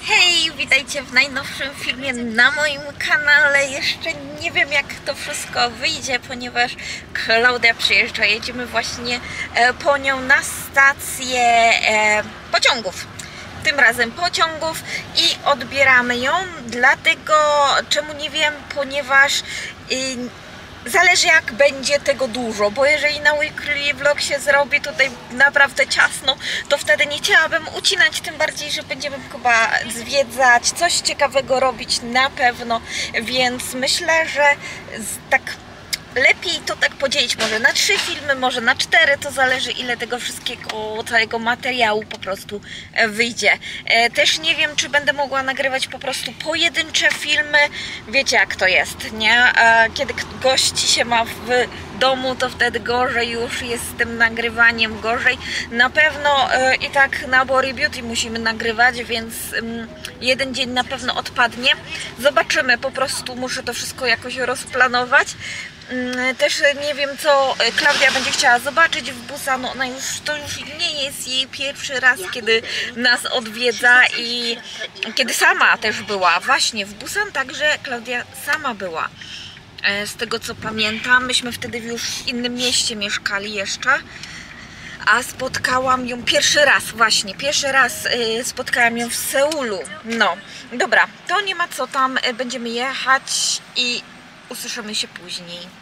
Hej, witajcie w najnowszym filmie na moim kanale. Jeszcze nie wiem, jak to wszystko wyjdzie, ponieważ Klaudia przyjeżdża. Jedziemy właśnie po nią na stację pociągów. Tym razem pociągów i odbieramy ją. Dlatego, czemu nie wiem, ponieważ zależy, jak będzie tego dużo, bo jeżeli na weekly vlog się zrobi tutaj naprawdę ciasno, to wtedy nie chciałabym ucinać, tym bardziej, że będziemy chyba zwiedzać, coś ciekawego robić na pewno, więc myślę, że tak lepiej to tak podzielić może na 3 filmy, może na 4, to zależy, ile tego wszystkiego, całego materiału po prostu wyjdzie. Też nie wiem, czy będę mogła nagrywać po prostu pojedyncze filmy. Wiecie, jak to jest, nie? Kiedy gości się ma w domu, to wtedy gorzej już jest z tym nagrywaniem, gorzej. Na pewno i tak na Body Beauty musimy nagrywać, więc jeden dzień na pewno odpadnie. Zobaczymy, po prostu muszę to wszystko jakoś rozplanować. Też nie wiem, co Klaudia będzie chciała zobaczyć w Busan. Ona to już nie jest jej pierwszy raz, kiedy nas odwiedza i kiedy sama też była właśnie w Busan, także Klaudia sama była. Z tego, co pamiętam, myśmy wtedy już w innym mieście mieszkali jeszcze, a spotkałam ją pierwszy raz spotkałam ją w Seulu. No, dobra, to nie ma co, tam będziemy jechać i usłyszymy się później.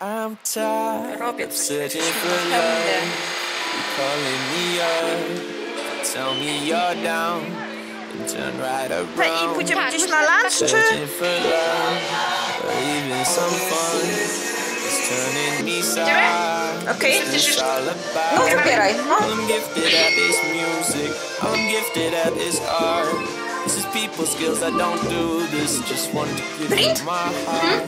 I'm tired of searching for love. You calling me up, tell me you're down, and turn right around. I pójdziemy gdzieś na lunch, czy? Searching for love, or even some fun. It's turning me sour. Okej. It's all about. No wybieraj. I'm gifted at this music. I'm gifted at this art. This is people skills. I don't do this. Just wanted to give you my heart.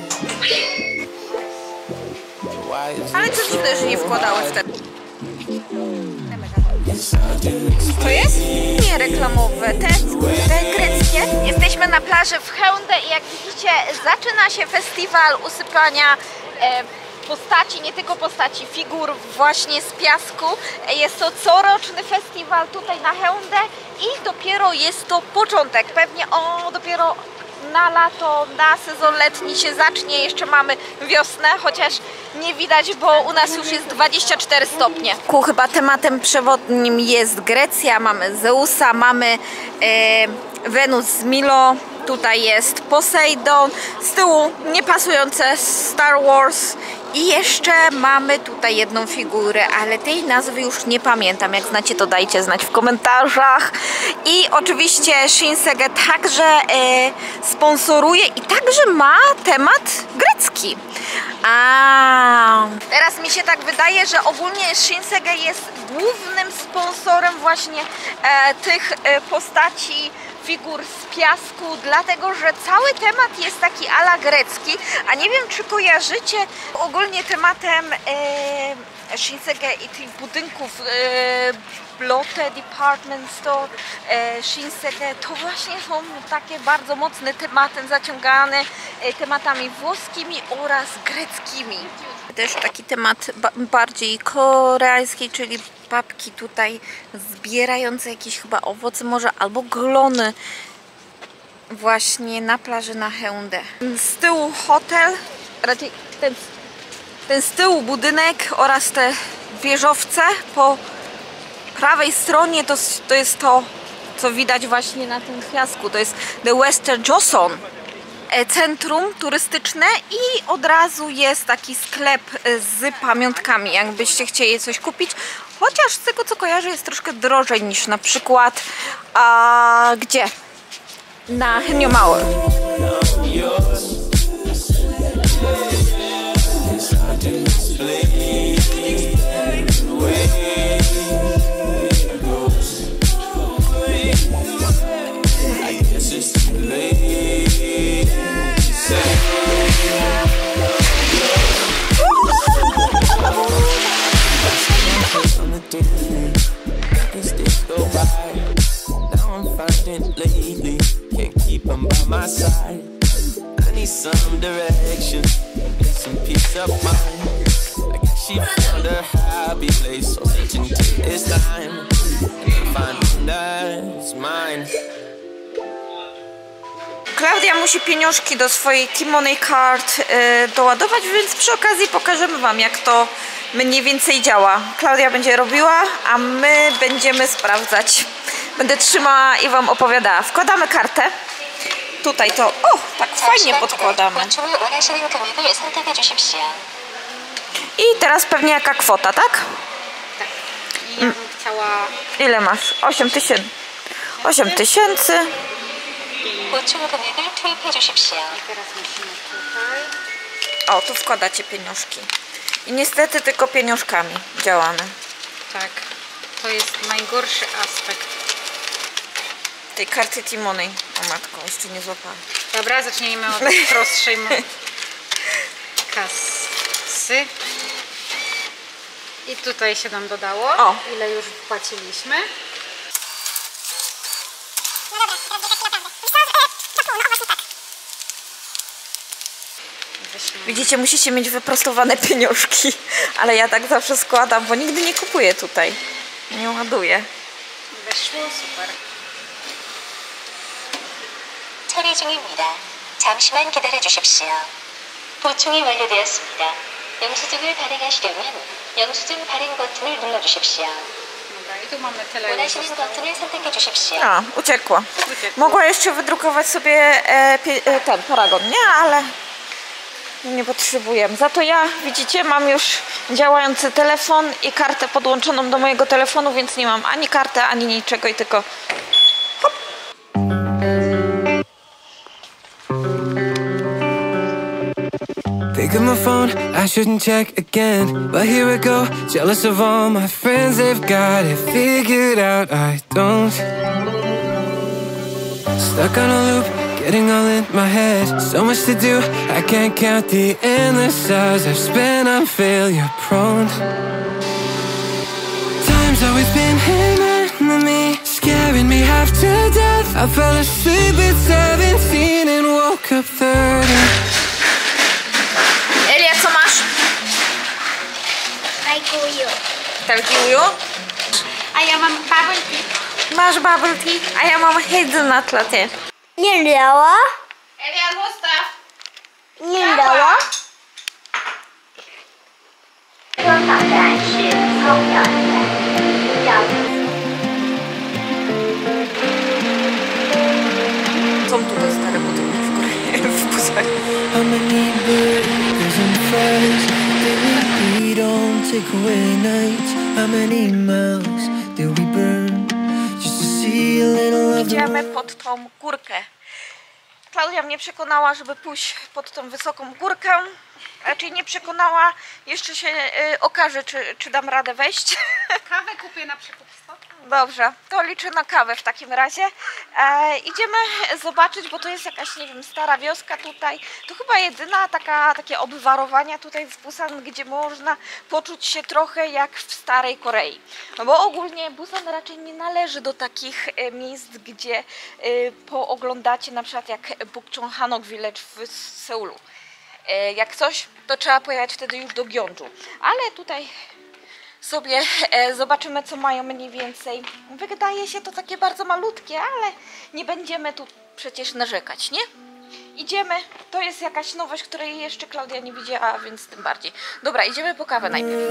Ale co dziwne, że nie wkładały wtedy. To jest? Nie reklamowe, te greckie. Jesteśmy na plaży w Haeundae i jak widzicie, zaczyna się festiwal usypania postaci, nie tylko postaci, figur właśnie z piasku. Jest to coroczny festiwal tutaj na Haeundae i dopiero jest to początek. Pewnie dopiero na lato, na sezon letni się zacznie, jeszcze mamy wiosnę, chociaż nie widać, bo u nas już jest 24 stopnie. Chyba tematem przewodnim jest Grecja, mamy Zeusa, mamy Wenus z Milo, tutaj jest Poseidon, z tyłu niepasujące Star Wars i jeszcze mamy tutaj jedną figurę, ale tej nazwy już nie pamiętam. Jak znacie, to dajcie znać w komentarzach. I oczywiście Shinsegae także sponsoruje i także ma temat grecki. Teraz mi się tak wydaje, że ogólnie Shinsegae jest głównym sponsorem właśnie tych postaci, figur z piasku, dlatego że cały temat jest taki ala grecki, a nie wiem, czy kojarzycie ogólnie tematem Shinsegae i tych budynków Lotte Department Store, Shinsegae, to właśnie są takie bardzo mocne tematy zaciągane tematami włoskimi oraz greckimi. Też taki temat bardziej koreański, czyli babki tutaj zbierające jakieś chyba owoce może albo glony właśnie na plaży na Haeundae. Z tyłu hotel, raczej ten z tyłu budynek oraz te wieżowce po prawej stronie to jest to, co widać właśnie na tym piasku. To jest The Western Joseon, centrum turystyczne i od razu jest taki sklep z pamiątkami, jakbyście chcieli coś kupić. Chociaż z tego, co kojarzę, jest troszkę drożej niż na przykład gdzie? Na Hanwha. need some direction, need some peace of mind. I guess she found her happy place, so searching to this time, and finding that's mine. Klaudia musi pieniążki do swojej T-Money Card doładować, więc przy okazji pokażemy wam, jak to mniej więcej działa. Klaudia będzie robiła, a my będziemy sprawdzać. Będę trzymała i wam opowiadała. Wkładamy kartę. Tutaj to, o, tak fajnie podkładamy. I teraz pewnie jaka kwota, tak? Tak. I ja bym chciała... Ile masz? 8 tysięcy. 8 tysięcy. I teraz musimy tutaj... O, tu wkładacie pieniążki. I niestety tylko pieniążkami działamy. Tak. To jest najgorszy aspekt. Tej karty T-Money. O matko, jeszcze nie złapałam. Dobra, zacznijmy od prostszej kasy. I tutaj się nam dodało. O. Ile już wpłaciliśmy. Widzicie, musicie mieć wyprostowane pieniążki. Ale ja tak zawsze składam, bo nigdy nie kupuję tutaj. Nie ładuję. Weszło, super. 처리 중입니다. 잠시만 기다려 주십시오. 보충이 완료되었습니다. 영수증을 발행하시려면 영수증 발행 버튼을 눌러 주십시오. Dobra, i tu mamy tyle. 원하시는 버튼을 선택해 주십시오. A, uciekła. Mogła jeszcze wydrukować sobie ten paragon, nie? Ale nie potrzebujemy. Za to ja, widzicie, mam już działający telefon i kartę podłączoną do mojego telefonu, więc nie mam ani karty, ani niczego i tylko hop. Pick up my phone, I shouldn't check again, but here I go, jealous of all my friends, they've got it figured out, I don't. Stuck on a loop, getting all in my head, so much to do, I can't count the endless hours I've spent on failure prone. Time's always been an enemy, scaring me half to death. I fell asleep at 17 and woke up 30. Elia, co masz? Talkiuju? A ja mam bubble tea. Masz bubble tea, a ja mam hazelnut latte. 念聊啊， Elia, zostaw. 念聊啊。车港站是高阳站，要。 Są tutaj stare budynki w Korei, w Pusanie. How many burgers and fries did we eat on takeaway nights? How many miles did we burn just to see a little of the Idziemy pod tą górkę. Klaudia mnie przekonała, żeby pójść pod tą wysoką górkę. Raczej nie przekonała. Jeszcze się okaże, czy dam radę wejść. Kawę kupię na przykład. Dobrze, to liczę na kawę w takim razie. Idziemy zobaczyć, bo to jest jakaś, nie wiem, stara wioska tutaj. To chyba jedyna takie obwarowania tutaj w Busan, gdzie można poczuć się trochę jak w starej Korei. No bo ogólnie Busan raczej nie należy do takich miejsc, gdzie pooglądacie na przykład jak Bukchon Hanok Village w Seulu. Jak coś, to trzeba pojechać wtedy już do Gyeongju. Ale tutaj sobie zobaczymy, co mają mniej więcej. Wydaje się to takie bardzo malutkie, ale nie będziemy tu przecież narzekać, nie? Idziemy. To jest jakaś nowość, której jeszcze Klaudia nie widziała, więc tym bardziej. Dobra, idziemy po kawę najpierw.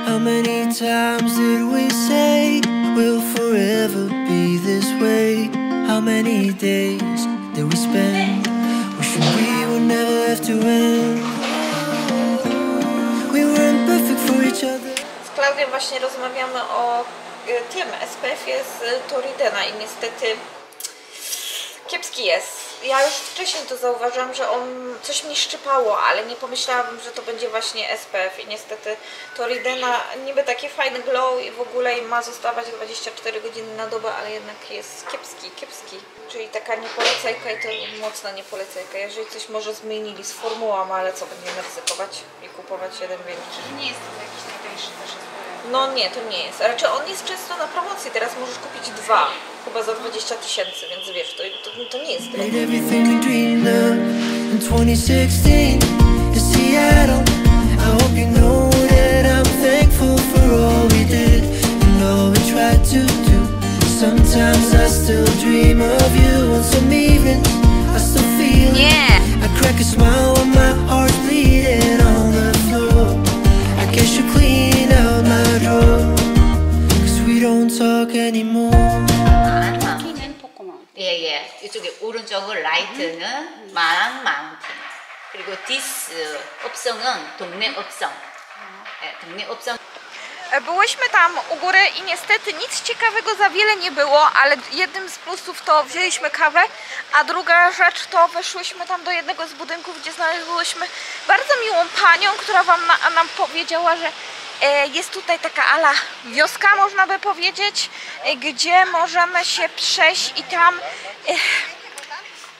How many times did we say we'll forever be this way? How many days did we spend wishing we would never have to end? We weren't perfect for each other. Z Klaudią właśnie rozmawiamy o tym SPF-ie z Toridena i niestety kiepski jest. Ja już wcześniej to zauważyłam, że on coś mi szczypało, ale nie pomyślałam, że to będzie właśnie SPF i niestety Toridena niby taki fajny glow i w ogóle ma zostawać 24 godziny na dobę, ale jednak jest kiepski. Czyli taka niepolecajka i to mocna niepolecajka. Jeżeli coś może zmienili z formułą, ale co, będziemy ryzykować i kupować jeden większy. Nie jest to jakiś najtańszy też. No nie, to nie jest. Raczej on jest często na promocji. Teraz możesz kupić chyba za 20 000, więc wiesz, to nie jest tyle. Everything we dreamed of in 2016 in Seattle. I hope you know that I'm thankful for all we did and all we tried to do. Sometimes I still dream of you, and some evenings I still feel it. Nie. I crack a smile when my heart's bleeding on the floor. I guess you clean out my drawer, 'cause we don't talk anymore. 예. 이쪽에 오른쪽은 라이트는 마랑 마운틴. 그리고 디스 업성은 동네 업성. 동네 업성. Byłyśmy tam u góry i niestety nic ciekawego za wiele nie było, ale jednym z plusów to wzięliśmy kawę, a druga rzecz to weszłyśmy tam do jednego z budynków, gdzie znalazłyśmy bardzo miłą panią, która nam powiedziała, że jest tutaj taka ala wioska, można by powiedzieć, gdzie możemy się przejść i tam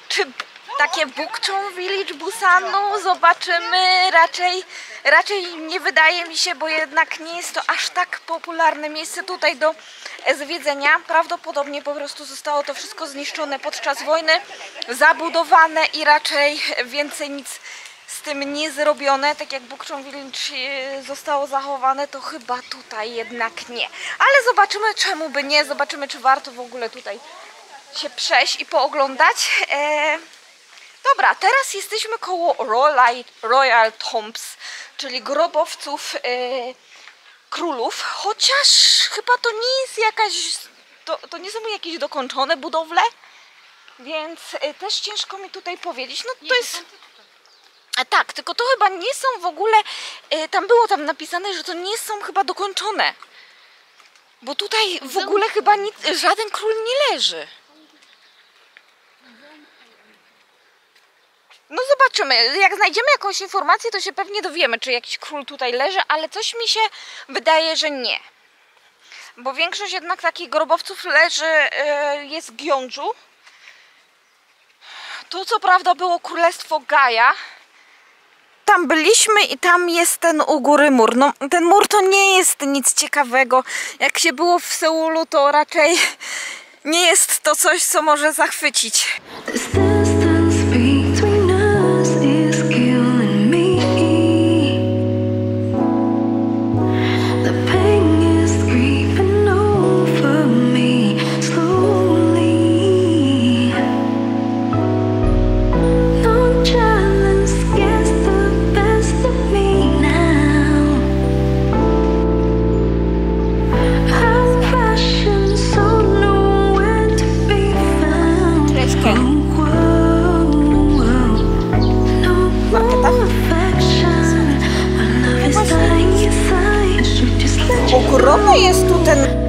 czy takie Bukchon Village Busanu zobaczymy. Raczej nie wydaje mi się, bo jednak nie jest to aż tak popularne miejsce tutaj do zwiedzenia. Prawdopodobnie po prostu zostało to wszystko zniszczone podczas wojny, zabudowane i raczej więcej nic z tym nie zrobione. Tak jak Bukchon Village zostało zachowane, to chyba tutaj jednak nie. Ale zobaczymy, czemu by nie. Zobaczymy, czy warto w ogóle tutaj się przejść i pooglądać. Dobra, teraz jesteśmy koło Royal Tombs, czyli grobowców królów, chociaż chyba to nie jest jakaś, to nie są jakieś dokończone budowle, więc też ciężko mi tutaj powiedzieć. No to jest... Tak, tylko to chyba nie są w ogóle, tam było napisane, że to nie są chyba dokończone, bo tutaj w ogóle chyba żaden król nie leży. No zobaczymy, jak znajdziemy jakąś informację, to się pewnie dowiemy, czy jakiś król tutaj leży, ale coś mi się wydaje, że nie. Bo większość jednak takich grobowców jest w Gyeongju. Tu co prawda było królestwo Gaja. Tam byliśmy i tam jest ten u góry mur. No, ten mur to nie jest nic ciekawego. Jak się było w Seulu, to raczej nie jest to coś, co może zachwycić. Ogromny jest tu ten...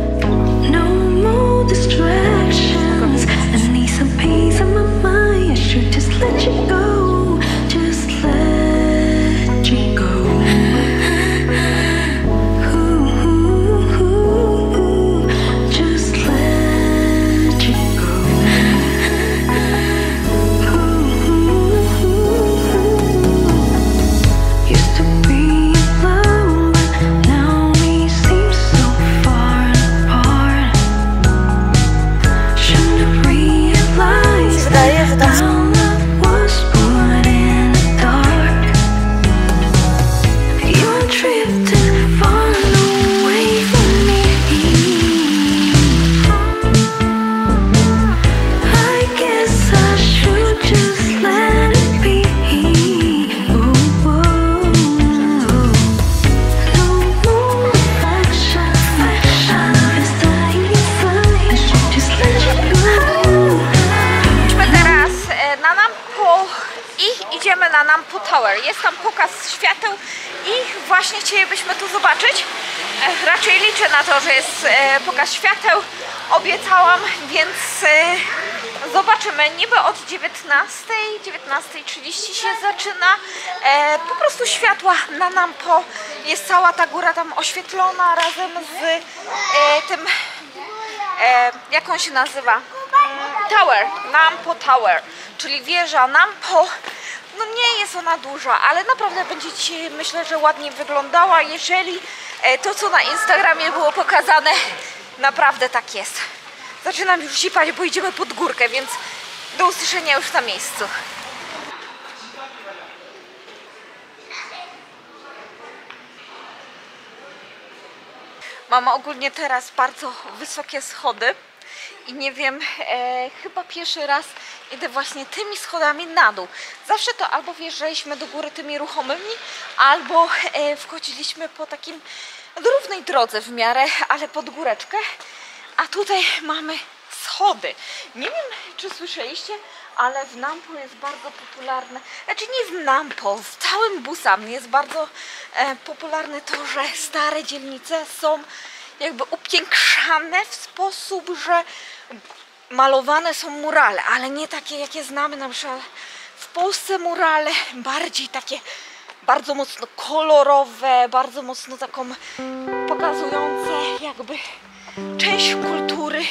Idziemy na Nampo Tower. Jest tam pokaz świateł i właśnie chcielibyśmy tu zobaczyć. Raczej liczę na to, że jest pokaz świateł. Obiecałam, więc zobaczymy. Niby od 19:30 się zaczyna. Po prostu światła na Nampo. Jest cała ta góra tam oświetlona razem z tym, jak on się nazywa? Tower, Nampo Tower, czyli wieża Nampo. No nie jest ona duża, ale naprawdę będzie dzisiaj, myślę, że ładnie wyglądała, jeżeli to, co na Instagramie było pokazane, naprawdę tak jest. Zaczynam już zipać, bo idziemy pod górkę, więc do usłyszenia już na miejscu. Mam ogólnie teraz bardzo wysokie schody i nie wiem, chyba pierwszy raz idę właśnie tymi schodami na dół. Zawsze to albo wjeżdżaliśmy do góry tymi ruchomymi, albo wchodziliśmy po takim równej drodze w miarę, ale pod góreczkę. A tutaj mamy schody. Nie wiem, czy słyszeliście, ale w Nampo jest bardzo popularne, znaczy nie w Nampo, w całym Busan jest bardzo popularne to, że stare dzielnice są jakby upiększane w sposób, że malowane są murale, ale nie takie, jakie znamy na przykład w Polsce murale, bardziej takie bardzo mocno kolorowe, bardzo mocno taką pokazujące jakby część kultury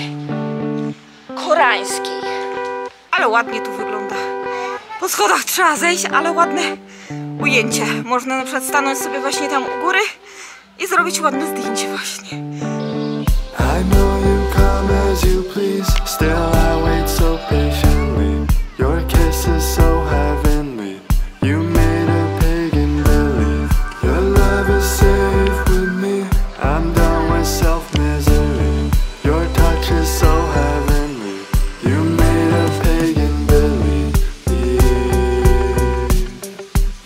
koreańskiej. Ale ładnie tu wygląda. Po schodach trzeba zejść, ale ładne ujęcie. Można na przykład stanąć sobie właśnie tam u góry i zrobić ładne zdjęcie właśnie. I know you come as you please, still I wait so patiently. Your kiss is so heavenly. You made a pagan believe. Your love is safe with me. I'm done with self-misery. Your touch is so heavenly. You made a pagan believe.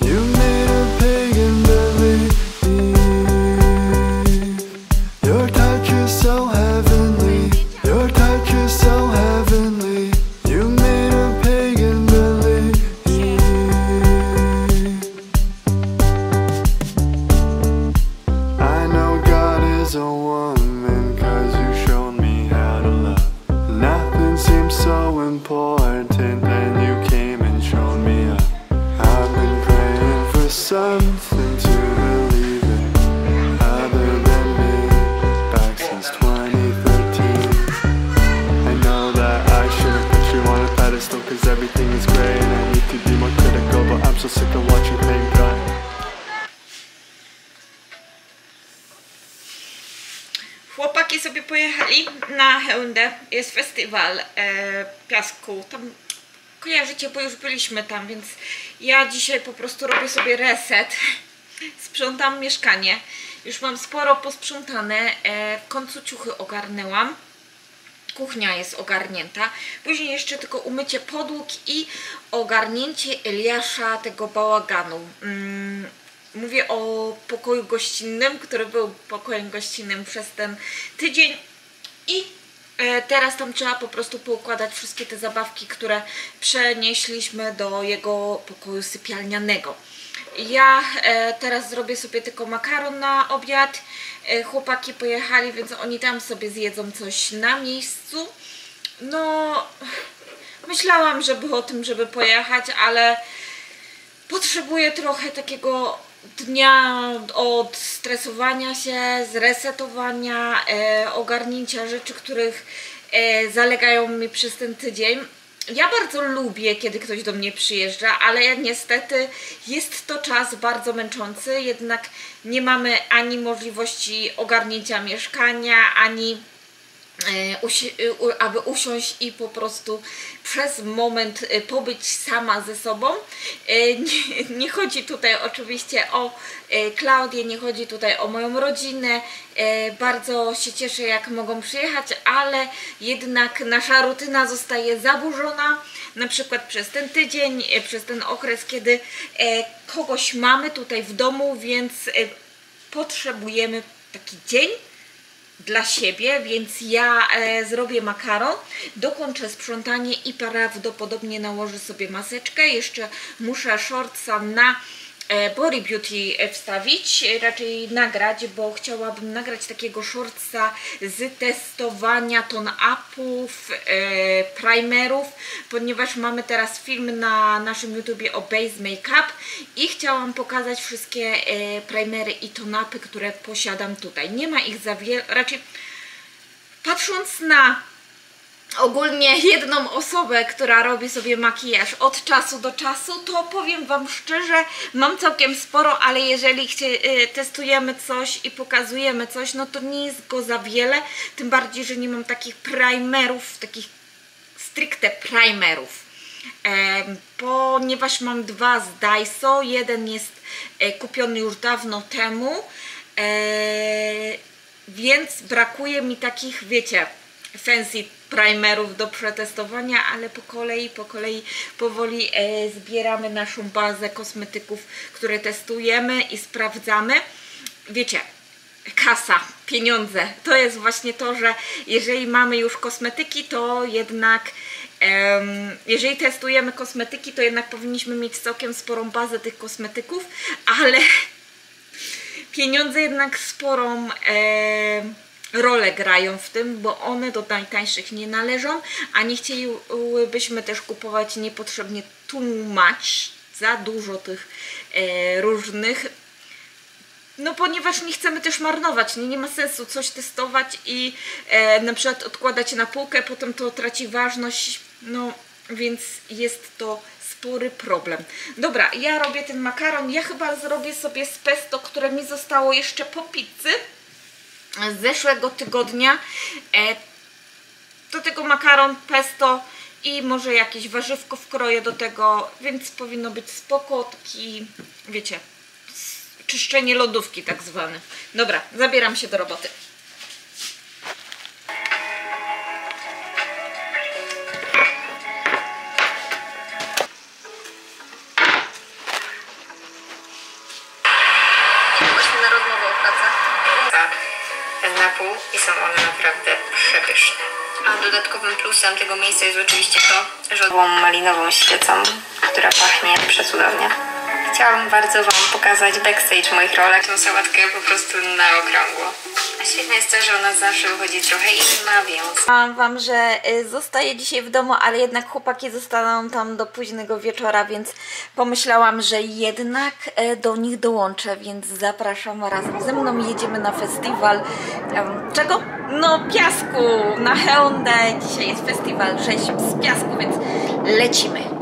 You made a pagan believe. Your touch is so heavenly. Your touch is so heavenly. You made a pagan believe. I know God is a woman, 'cause you showed me how to love. Nothing seems so important, and you came and showed me up. I've been praying for something to believe in other than me back since 2013. I know that I shouldn't put you on a pedestal, 'cause everything is great and I need to be more critical, but I'm so sick of watching pain dry. Chłopaki sobie pojechali na Haeundae, jest festiwal piasku, tam kojarzycie, bo już byliśmy tam, więc ja dzisiaj po prostu robię sobie reset, sprzątam mieszkanie, już mam sporo posprzątane, w końcu ciuchy ogarnęłam, kuchnia jest ogarnięta, później jeszcze tylko umycie podłóg i ogarnięcie Eliasza tego bałaganu. Mówię o pokoju gościnnym, który był pokojem gościnnym przez ten tydzień i teraz tam trzeba po prostu poukładać wszystkie te zabawki, które przenieśliśmy do jego pokoju sypialnianego. Ja teraz zrobię sobie tylko makaron na obiad, chłopaki pojechali, więc oni tam sobie zjedzą coś na miejscu. No, myślałam, żeby o tym, żeby pojechać, ale potrzebuję trochę takiego dnia od stresowania się, zresetowania, ogarnięcia rzeczy, których zalegają mi przez ten tydzień. Ja bardzo lubię, kiedy ktoś do mnie przyjeżdża, ale niestety jest to czas bardzo męczący, jednak nie mamy ani możliwości ogarnięcia mieszkania, ani aby usiąść i po prostu przez moment pobyć sama ze sobą. Nie chodzi tutaj oczywiście o Klaudię, nie chodzi tutaj o moją rodzinę. Bardzo się cieszę, jak mogą przyjechać, ale jednak nasza rutyna zostaje zaburzona, na przykład przez ten tydzień, przez ten okres, kiedy kogoś mamy tutaj w domu, więc potrzebujemy taki dzień dla siebie, więc ja zrobię makaron, dokończę sprzątanie i prawdopodobnie nałożę sobie maseczkę. Jeszcze muszę shortsa na Body Beauty wstawić, raczej nagrać, bo chciałabym nagrać takiego shortsa z testowania tone-upów, primerów, ponieważ mamy teraz film na naszym YouTubie o base makeup i chciałam pokazać wszystkie primery i tone-upy, które posiadam tutaj. Nie ma ich za wiele, raczej patrząc na ogólnie jedną osobę, która robi sobie makijaż od czasu do czasu, to powiem Wam szczerze, mam całkiem sporo, ale jeżeli testujemy coś i pokazujemy coś, no to nie jest go za wiele, tym bardziej, że nie mam takich primerów, takich stricte primerów, ponieważ mam dwa z Daiso, jeden jest kupiony już dawno temu więc brakuje mi takich, wiecie, fancy primerów do przetestowania, ale po kolei powoli zbieramy naszą bazę kosmetyków, które testujemy i sprawdzamy. Wiecie, kasa, pieniądze, to jest właśnie to, że jeżeli mamy już kosmetyki, to jednak jeżeli testujemy kosmetyki, to jednak powinniśmy mieć całkiem sporą bazę tych kosmetyków, ale pieniądze jednak sporą rolę grają w tym, bo one do najtańszych nie należą, a nie chcielibyśmy też kupować niepotrzebnie too much, za dużo tych różnych, no ponieważ nie chcemy też marnować, nie ma sensu coś testować i na przykład odkładać na półkę, potem to traci ważność, no więc jest to spory problem. Dobra, ja robię ten makaron, ja chyba zrobię sobie z pesto, które mi zostało jeszcze po pizzy z zeszłego tygodnia. Do tego makaron, pesto i może jakieś warzywko wkroję do tego, więc powinno być spoko, taki, wiecie, czyszczenie lodówki tak zwane. Dobra, zabieram się do roboty. Poszły na rozmowę o pracę. Na pół i są one naprawdę przepyszne. A dodatkowym plusem tego miejsca jest oczywiście to, że odłą malinową świecą, która pachnie przecudownie. Chciałabym bardzo Wam pokazać backstage moich rolek. Tą sałatkę po prostu na okrągło. A świetne jest to, że ona zawsze wychodzi trochę inna, więc... Mówiłam Wam, że zostaję dzisiaj w domu, ale jednak chłopaki zostaną tam do późnego wieczora, więc pomyślałam, że jednak do nich dołączę, więc zapraszam razem ze mną. Jedziemy na festiwal. Czego? No piasku! Na Hyundai. Dzisiaj jest festiwal 6 z piasku, więc lecimy.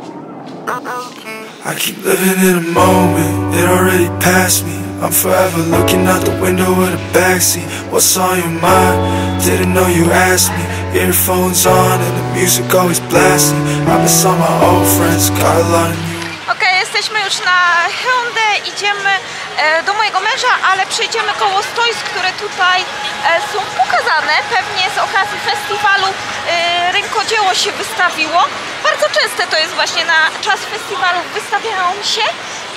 I keep living in a moment, it already passed me. I'm forever looking out the window of the backseat. What's on your mind? Didn't know you asked me. Earphones on and the music always blasting. I miss all my old friends, got a lot of new. Ok, jesteśmy już na Hyundai, idziemy do mojego męża, ale przejdziemy koło stoisk, które tutaj są pokazane. Pewnie z okazji festiwalu rękodzieło się wystawiło. Bardzo częste to jest właśnie na czas festiwalu, wystawiają się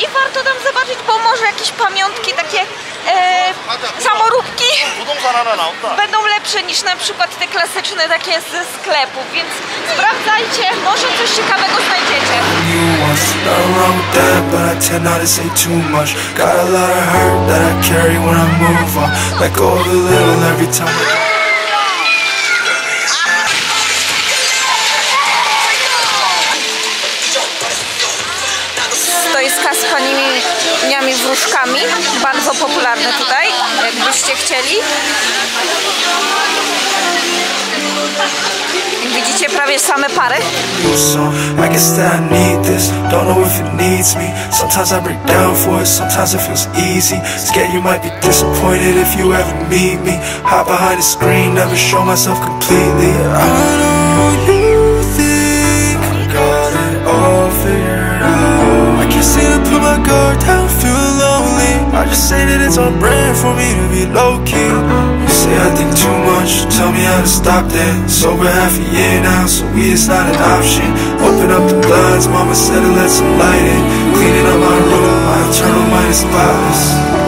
i warto tam zobaczyć, bo może jakieś pamiątki, takie samoróbki będą lepsze niż na przykład te klasyczne takie ze sklepów, więc sprawdzajcie, może coś ciekawego znajdziecie. Nothing wrong with that, but I tend not to say too much. Got a lot of hurt that I carry when I move on. Let go of a little every time Stoiska z paniami wróżkami, bardzo popularne tutaj, jakbyście chcieli. Widzicie prawie same pary. I guess that I need this, don't know if it needs me. Sometimes I break down for it, sometimes it feels easy. Scared you might be disappointed if you ever meet me. Hide behind the screen, never show myself completely. I know you think I got it all figured out. I can't seem to put my guard down, feel lonely. I just say that it's on brand for me to be low-key. You say I think too much, tell me how to stop that. Sober half a year now, so weed is not an option. Open up the blinds, mama said to let some light in. Cleaning up my room, my eternal mind is spotless.